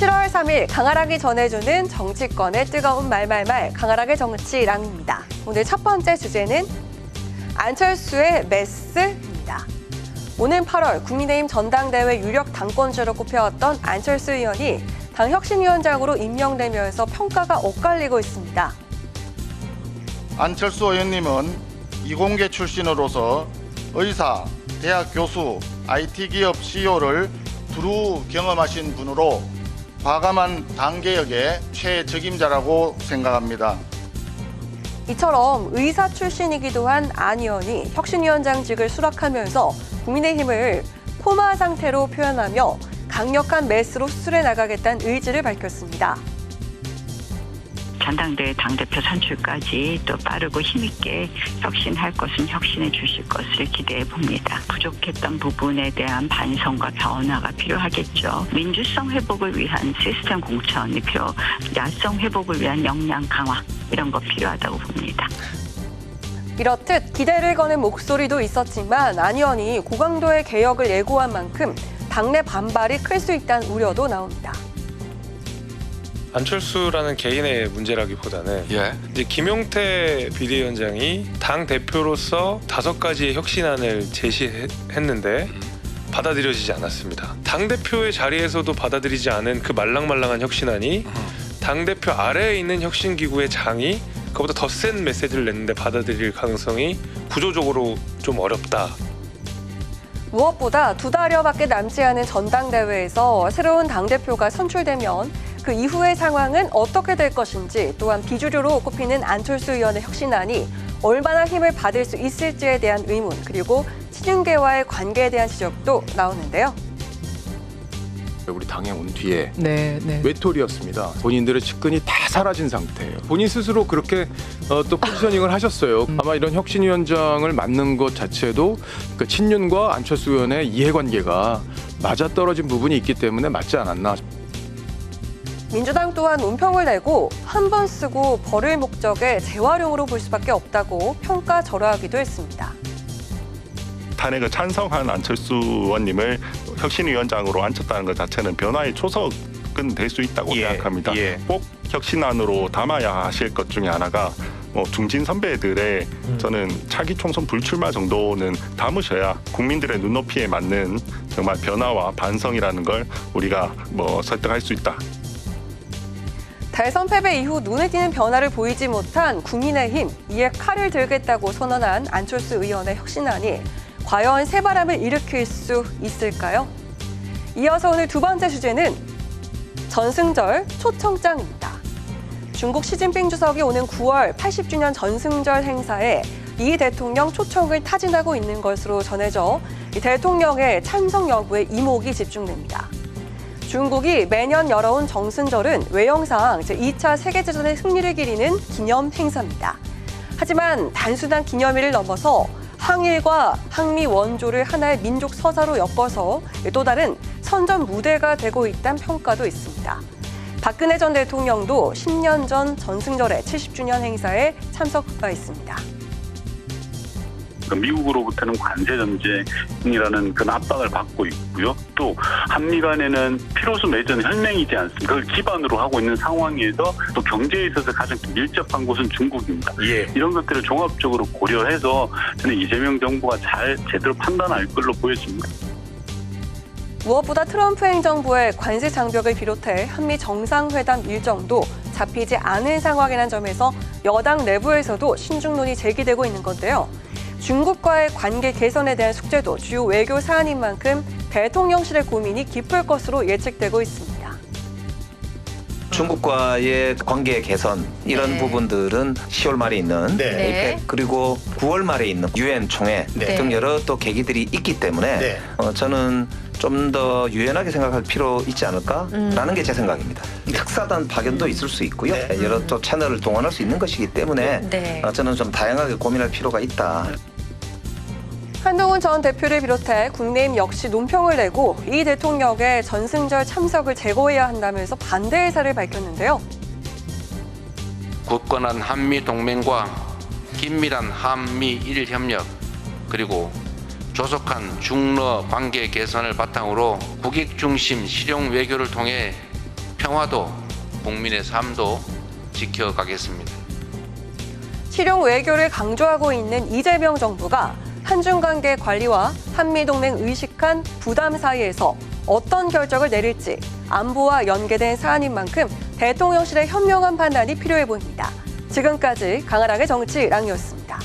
7월 3일 강하락이 전해주는 정치권의 뜨거운 말말말 강하락의 정치랑입니다. 오늘 첫 번째 주제는 안철수의 메스입니다. 오는 8월 국민의힘 전당대회 유력 당권주로 꼽혀왔던 안철수 의원이 당 혁신위원장으로 임명되면서 평가가 엇갈리고 있습니다. 안철수 의원님은 이공계 출신으로서 의사, 대학 교수, IT기업 CEO를 두루 경험하신 분으로 과감한 당개혁의 최적임자라고 생각합니다. 이처럼 의사 출신이기도 한 안 의원이 혁신위원장직을 수락하면서 국민의힘을 코마 상태로 표현하며 강력한 메스로 수술해 나가겠다는 의지를 밝혔습니다. 전당대회 당대표 선출까지 또 빠르고 힘있게 혁신할 것은 혁신해 주실 것을 기대해 봅니다. 부족했던 부분에 대한 반성과 변화가 필요하겠죠. 민주성 회복을 위한 시스템 공천이 야성 회복을 위한 역량 강화 이런 거 필요하다고 봅니다. 이렇듯 기대를 거는 목소리도 있었지만 안 의원이 고강도의 개혁을 예고한 만큼 당내 반발이 클 수 있다는 우려도 나옵니다. 안철수라는 개인의 문제라기보다는 이제 김용태 비대위원장이 당 대표로서 5가지의 혁신안을 제시했는데 받아들여지지 않았습니다. 당 대표의 자리에서도 받아들이지 않은 그 말랑말랑한 혁신안이 당 대표 아래에 있는 혁신기구의 장이 그보다 더 센 메시지를 냈는데 받아들일 가능성이 구조적으로 좀 어렵다. 무엇보다 2달여밖에 남지 않은 전당대회에서 새로운 당대표가 선출되면 그 이후의 상황은 어떻게 될 것인지, 또한 비주류로 꼽히는 안철수 의원의 혁신안이 얼마나 힘을 받을 수 있을지에 대한 의문, 그리고 친윤계와의 관계에 대한 지적도 나오는데요. 우리 당에 온 뒤에 외톨이였습니다. 본인들의 측근이 다 사라진 상태예요. 본인 스스로 그렇게 또 포지셔닝을 하셨어요. 아마 이런 혁신위원장을 맡는 것 자체도 그 친윤과 안철수 의원의 이해관계가 맞아떨어진 부분이 있기 때문에 맞지 않았나. 민주당 또한 논평을 내고 한 번 쓰고 버릴 목적의 재활용으로 볼 수밖에 없다고 평가절하하기도 했습니다. 탄핵을 찬성한 안철수 의원님을 혁신위원장으로 앉혔다는 것 자체는 변화의 초석은 될 수 있다고 생각합니다. 꼭 혁신안으로 담아야 하실 것 중에 하나가 중진 선배들의 저는 차기 총선 불출마 정도는 담으셔야 국민들의 눈높이에 맞는 정말 변화와 반성이라는 걸 우리가 설득할 수 있다. 대선 패배 이후 눈에 띄는 변화를 보이지 못한 국민의힘, 이에 칼을 들겠다고 선언한 안철수 의원의 혁신안이 과연 새바람을 일으킬 수 있을까요? 이어서 오늘 두 번째 주제는 전승절 초청장입니다. 중국 시진핑 주석이 오는 9월 80주년 전승절 행사에 이 대통령 초청을 타진하고 있는 것으로 전해져 이 대통령의 참석 여부에 이목이 집중됩니다. 중국이 매년 열어온 정승절은 외형상 제2차 세계대전의 승리를 기리는 기념 행사입니다. 하지만 단순한 기념일을 넘어서 항일과 항미 원조를 하나의 민족 서사로 엮어서 또 다른 선전 무대가 되고 있다는 평가도 있습니다. 박근혜 전 대통령도 10년 전 전승절의 70주년 행사에 참석가 있습니다. 미국으로부터는 관세 전쟁이라는 그런 압박을 받고 있고요. 또 한미 간에는 피로수 맺은 혈맹이지 않습니까? 그걸 기반으로 하고 있는 상황에서 또 경제에 있어서 가장 밀접한 곳은 중국입니다. 이런 것들을 종합적으로 고려해서 저는 이재명 정부가 제대로 판단할 걸로 보여집니다. 무엇보다 트럼프 행정부의 관세 장벽을 비롯해 한미 정상회담 일정도 잡히지 않은 상황이라는 점에서 여당 내부에서도 신중론이 제기되고 있는 건데요. 중국과의 관계 개선에 대한 숙제도 주요 외교 사안인 만큼 대통령실의 고민이 깊을 것으로 예측되고 있습니다. 중국과의 관계 개선 이런 부분들은 10월 말에 있는 APEC 그리고 9월 말에 있는 UN 총회 등 여러 또 계기들이 있기 때문에 저는 좀 더 유연하게 생각할 필요 있지 않을까라는 게 제 생각입니다. 특사단 파견도 있을 수 있고요. 여러 또 채널을 동원할 수 있는 것이기 때문에 저는 좀 다양하게 고민할 필요가 있다. 한동훈 전 대표를 비롯해 국내임 역시 논평을 내고 이 대통령의 전승절 참석을 제거해야 한다면서 반대 의사를 밝혔는데요. 굳건한 한미 동맹과 긴밀한 한미 일협력 그리고 조속한 중러 관계 개선을 바탕으로 국익 중심 실용 외교를 통해 평화도 국민의 삶도 지켜가겠습니다. 실용 외교를 강조하고 있는 이재명 정부가 한중 관계 관리와 한미동맹 의식한 부담 사이에서 어떤 결정을 내릴지 안보와 연계된 사안인 만큼 대통령실의 현명한 판단이 필요해 보입니다. 지금까지 강아랑의 정치랑이었습니다.